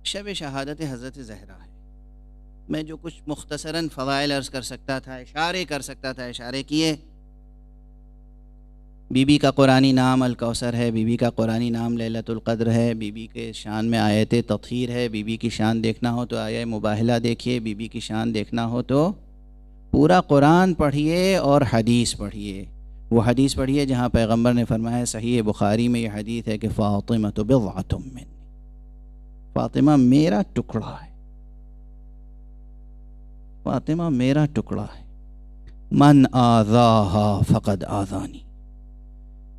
شب شہادت حضرت زہرا ہے۔ میں جو کچھ مختصراً فضائل عرض کر سکتا تھا، اشارے کر سکتا تھا، اشارے کیے۔ بی بی کا قرآنی نام الکوثر ہے، بی بی کا قرآنی نام لیلۃ القدر ہے، بی بی کے شان میں آیت تطہیر ہے۔ بی بی کی شان دیکھنا ہو تو آیہ مباہلہ دیکھیے، بی بی کی شان دیکھنا ہو تو پورا قرآن پڑھیے اور حدیث پڑھیے۔ وہ حدیث پڑھیے جہاں پیغمبر نے فرمایا، صحیح بخاری میں یہ حدیث ہے کہ فاطمہ بضعۃ منی، فاطمہ میرا ٹکڑا ہے، فاطمہ میرا ٹکڑا ہے۔ من آذاہا فقد آذانی،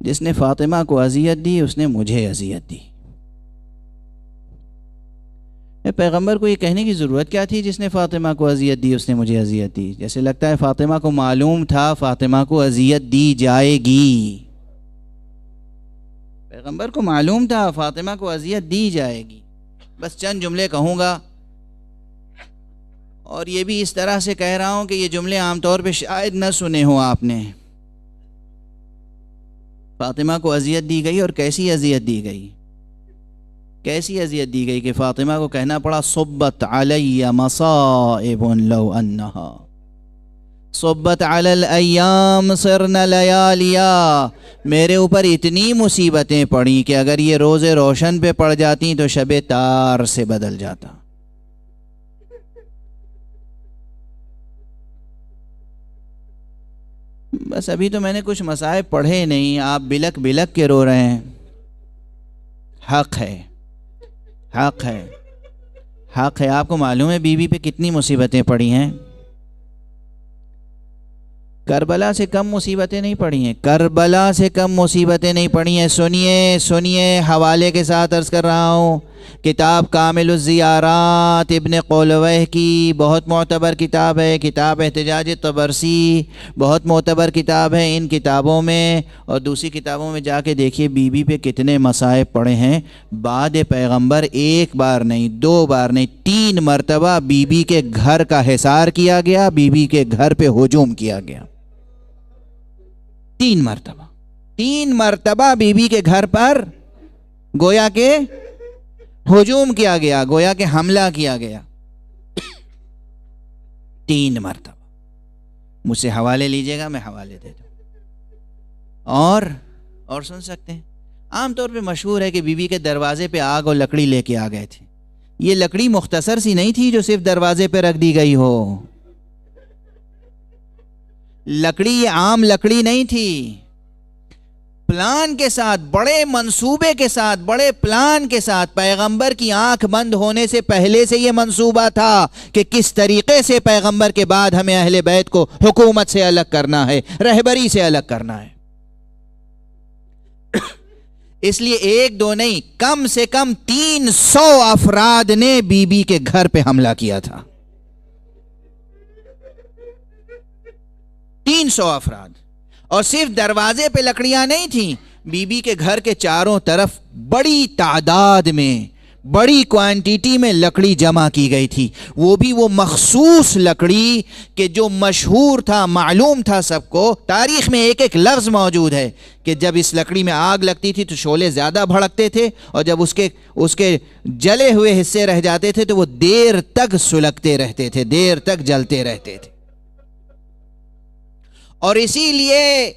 جس نے فاطمہ کو اذیت دی اس نے مجھے اذیت دی۔ پیغمبر کو یہ کہنے کی ضرورت کیا تھی، جس نے فاطمہ کو اذیت دی اس نے مجھے اذیت دی؟ جیسے لگتا ہے فاطمہ کو معلوم تھا فاطمہ کو اذیت دی جائے گی، پیغمبر کو معلوم تھا فاطمہ کو اذیت دی جائے گی۔ بس چند جملے کہوں گا، اور یہ بھی اس طرح سے کہہ رہا ہوں کہ یہ جملے عام طور پہ شاید نہ سنے ہو آپ نے۔ فاطمہ کو اذیت دی گئی، اور کیسی اذیت دی گئی، کیسی اذیت دی گئی کہ فاطمہ کو کہنا پڑا صبت علی مصائب لو انہا صبت علی الایام صرن لیالیا، میرے اوپر اتنی مصیبتیں پڑیں کہ اگر یہ روز روشن پہ پڑ جاتی تو شب تار سے بدل جاتا۔ بس ابھی تو میں نے کچھ مصائب پڑھے نہیں، آپ بلک بلک کے رو رہے ہیں۔ حق ہے، حق ہے، حق ہے۔ آپ کو معلوم ہے بی بی پہ کتنی مصیبتیں پڑی ہیں؟ کربلا سے کم مصیبتیں نہیں پڑی ہیں، کربلا سے کم مصیبتیں نہیں پڑی ہیں۔ سنیے سنیے، حوالے کے ساتھ عرض کر رہا ہوں، کتاب کامل الزیارات ابن قولویہ کی بہت معتبر کتاب ہے، کتاب احتجاج طبرسی بہت معتبر کتاب ہے۔ ان کتابوں میں اور دوسری کتابوں میں جا کے دیکھیے بی بی پہ کتنے مصائب پڑے ہیں۔ بعد پیغمبر ایک بار نہیں، دو بار نہیں، 3 مرتبہ بی بی کے گھر کا حصار کیا گیا، بی بی کے گھر پہ ہجوم کیا گیا۔ 3 مرتبہ بی بی کے گھر پر گویا کہ ہجوم کیا گیا، گویا کہ حملہ کیا گیا۔ 3 مرتبہ۔ مجھ سے حوالے لیجئے گا، میں حوالے دے دوں۔ اور سن سکتے ہیں، عام طور پہ مشہور ہے کہ بی بی کے دروازے پہ آگ اور لکڑی لے کے آ گئے تھے۔ یہ لکڑی مختصر سی نہیں تھی جو صرف دروازے پہ رکھ دی گئی ہو، لکڑی یہ عام لکڑی نہیں تھی، پلان کے ساتھ، بڑے منصوبے کے ساتھ، بڑے پلان کے ساتھ۔ پیغمبر کی آنکھ بند ہونے سے پہلے سے یہ منصوبہ تھا کہ کس طریقے سے پیغمبر کے بعد ہمیں اہل بیت کو حکومت سے الگ کرنا ہے، رہبری سے الگ کرنا ہے۔ اس لیے 1-2 نہیں، کم سے کم 300 افراد نے بی بی کے گھر پہ حملہ کیا تھا۔ 300 افراد، اور صرف دروازے پہ لکڑیاں نہیں تھیں، بی بی کے گھر کے چاروں طرف بڑی تعداد میں، بڑی کوانٹیٹی میں لکڑی جمع کی گئی تھی۔ وہ بھی وہ مخصوص لکڑی کہ جو مشہور تھا، معلوم تھا سب کو۔ تاریخ میں ایک لفظ موجود ہے کہ جب اس لکڑی میں آگ لگتی تھی تو شعلے زیادہ بھڑکتے تھے، اور جب اس کے جلے ہوئے حصے رہ جاتے تھے تو وہ دیر تک سلگتے رہتے تھے، دیر تک جلتے رہتے تھے۔ اور اسی لیے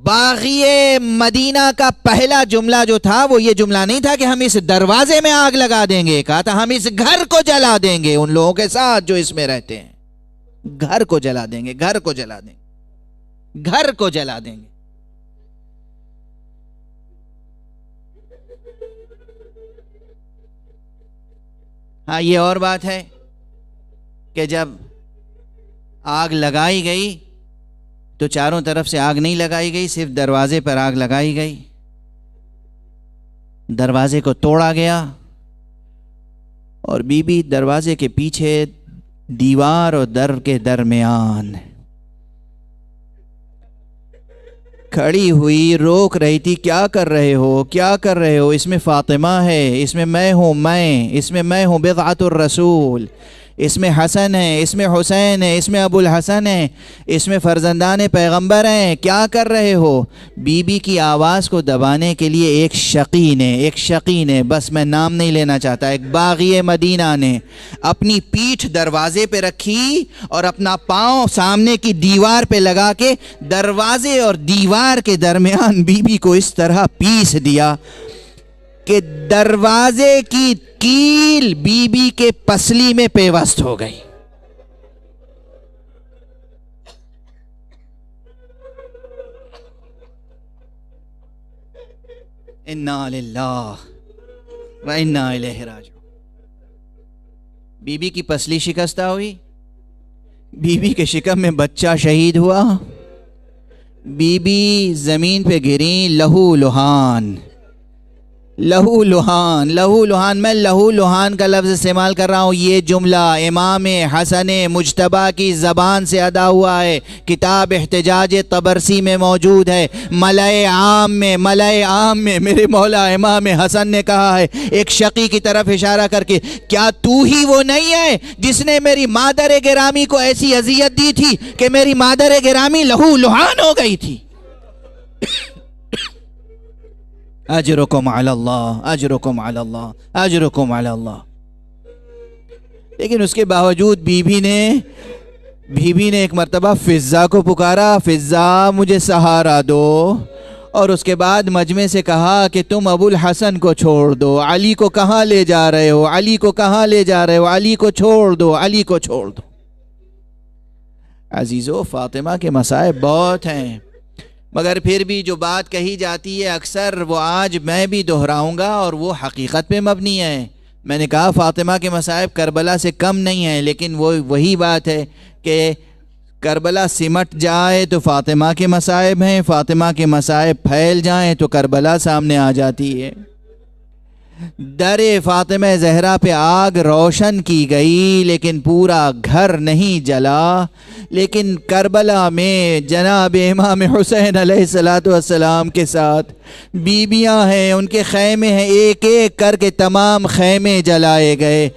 باغی مدینہ کا پہلا جملہ جو تھا وہ یہ جملہ نہیں تھا کہ ہم اس دروازے میں آگ لگا دیں گے، کہا تھا ہم اس گھر کو جلا دیں گے، ان لوگوں کے ساتھ جو اس میں رہتے ہیں، گھر کو جلا دیں گے، گھر کو جلا دیں گے، گھر کو جلا دیں گے۔ ہاں، یہ اور بات ہے کہ جب آگ لگائی گئی تو چاروں طرف سے آگ نہیں لگائی گئی، صرف دروازے پر آگ لگائی گئی۔ دروازے کو توڑا گیا، اور بی بی دروازے کے پیچھے دیوار اور در کے درمیان کھڑی ہوئی روک رہی تھی، کیا کر رہے ہو، کیا کر رہے ہو؟ اس میں فاطمہ ہے، اس میں میں ہوں، اس میں میں ہوں بضعۃ الرسول، اس میں حسن ہے، اس میں حسین ہے، اس میں ابو الحسن ہے، اس میں فرزندان پیغمبر ہیں، کیا کر رہے ہو؟ بی بی کی آواز کو دبانے کے لیے ایک شقی نے، بس میں نام نہیں لینا چاہتا، ایک باغی مدینہ نے اپنی پیٹھ دروازے پہ رکھی اور اپنا پاؤں سامنے کی دیوار پہ لگا کے دروازے اور دیوار کے درمیان بی بی کو اس طرح پیس دیا کہ دروازے کی کیل بی بی کے پسلی میں پیوست ہو گئی۔ انا للہ و انا الیہ راجعون۔ بی بی کی پسلی شکستہ ہوئی، بی بی کے شکم میں بچہ شہید ہوا، بی بی زمین پہ گریں لہو لہان۔ لہو لہان، میں لہو لہان کا لفظ استعمال کر رہا ہوں، یہ جملہ امام حسن مجتبیٰ کی زبان سے ادا ہوا ہے، کتاب احتجاج طبرسی میں موجود ہے۔ ملأ عام میں میرے مولا امام حسن نے کہا ہے ایک شقی کی طرف اشارہ کر کے، کیا تو ہی وہ نہیں ہے جس نے میری مادر گرامی کو ایسی اذیت دی تھی کہ میری مادر گرامی لہو لہان ہو گئی تھی؟ اجرکم علی اللہ، اجرکم علی اللہ، اجرکم علی اللہ۔ لیکن اس کے باوجود بی بی نے ایک مرتبہ فضہ کو پکارا، فضہ مجھے سہارا دو، اور اس کے بعد مجمع سے کہا کہ تم ابو الحسن کو چھوڑ دو، علی کو کہاں لے جا رہے ہو، علی کو کہاں لے جا رہے ہو، علی کو چھوڑ دو، علی کو چھوڑ دو۔ عزیزو، فاطمہ کے مصائب بہت ہیں، مگر پھر بھی جو بات کہی جاتی ہے اکثر وہ آج میں بھی دہراؤں گا اور وہ حقیقت پہ مبنی ہے۔ میں نے کہا فاطمہ کے مصائب کربلا سے کم نہیں ہیں، لیکن وہی بات ہے کہ کربلا سمٹ جائے تو فاطمہ کے مصائب ہیں، فاطمہ کے مصائب پھیل جائیں تو کربلا سامنے آ جاتی ہے۔ در فاطمہ زہرا پہ آگ روشن کی گئی لیکن پورا گھر نہیں جلا، لیکن کربلا میں جناب امام حسین علیہ السلام کے ساتھ بیبیاں ہیں، ان کے خیمے ہیں، ایک ایک کر کے تمام خیمے جلائے گئے۔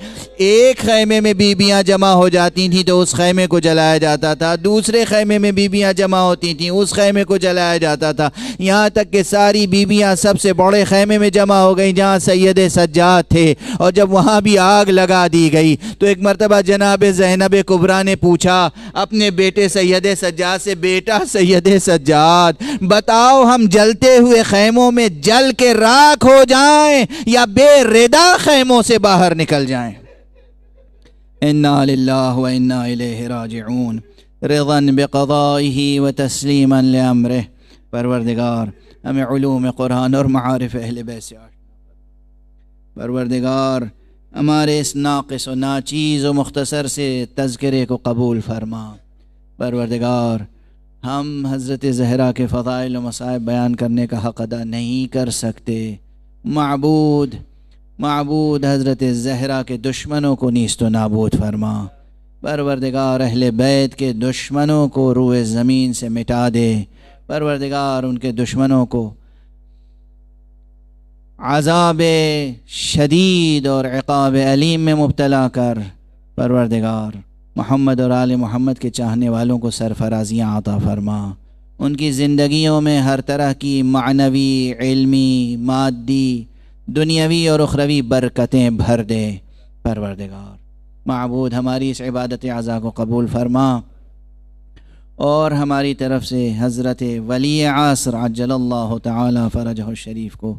ایک خیمے میں بیبیاں جمع ہو جاتی تھیں تو اس خیمے کو جلایا جاتا تھا، دوسرے خیمے میں بیبیاں جمع ہوتی تھیں اس خیمے کو جلایا جاتا تھا، یہاں تک کہ ساری بیبیاں سب سے بڑے خیمے میں جمع ہو گئیں جہاں سید سجاد تھے، اور جب وہاں بھی آگ لگا دی گئی تو ایک مرتبہ جناب زینب کبریٰ نے پوچھا اپنے بیٹے سید سجاد سے، بیٹا سید سجاد بتاؤ ہم جلتے ہوئے خیموں میں جل کے راکھ ہو جائیں یا بے ردا خیموں سے باہر نکل جائیں؟ انا للہ و انا الیہ راجعون، رضا بقضائہ و تسلیما لامرہ۔ پروردگار ہمیں علوم قرآن اور معارف اہل بیت سے پروردگار ہمارے اس ناقص و ناچیز و مختصر سے تذکرے کو قبول فرما۔ پروردگار ہم حضرت زہرا کے فضائل و مصائب بیان کرنے کا حق ادا نہیں کر سکتے، معبود حضرت زہرا کے دشمنوں کو نیست و نابود فرما۔ پروردگار اہل بیت کے دشمنوں کو روئے زمین سے مٹا دے۔ پروردگار ان کے دشمنوں کو عذاب شدید اور عقاب علیم میں مبتلا کر۔ پروردگار محمد اور آل محمد کے چاہنے والوں کو سرفرازیاں عطا فرما، ان کی زندگیوں میں ہر طرح کی معنوی، علمی، مادی، دنیاوی اور اخروی برکتیں بھر دے۔ پروردگار معبود ہماری اس عبادت عزا کو قبول فرما اور ہماری طرف سے حضرت ولی عصر عجل اللہ تعالی فرجہ الشریف کو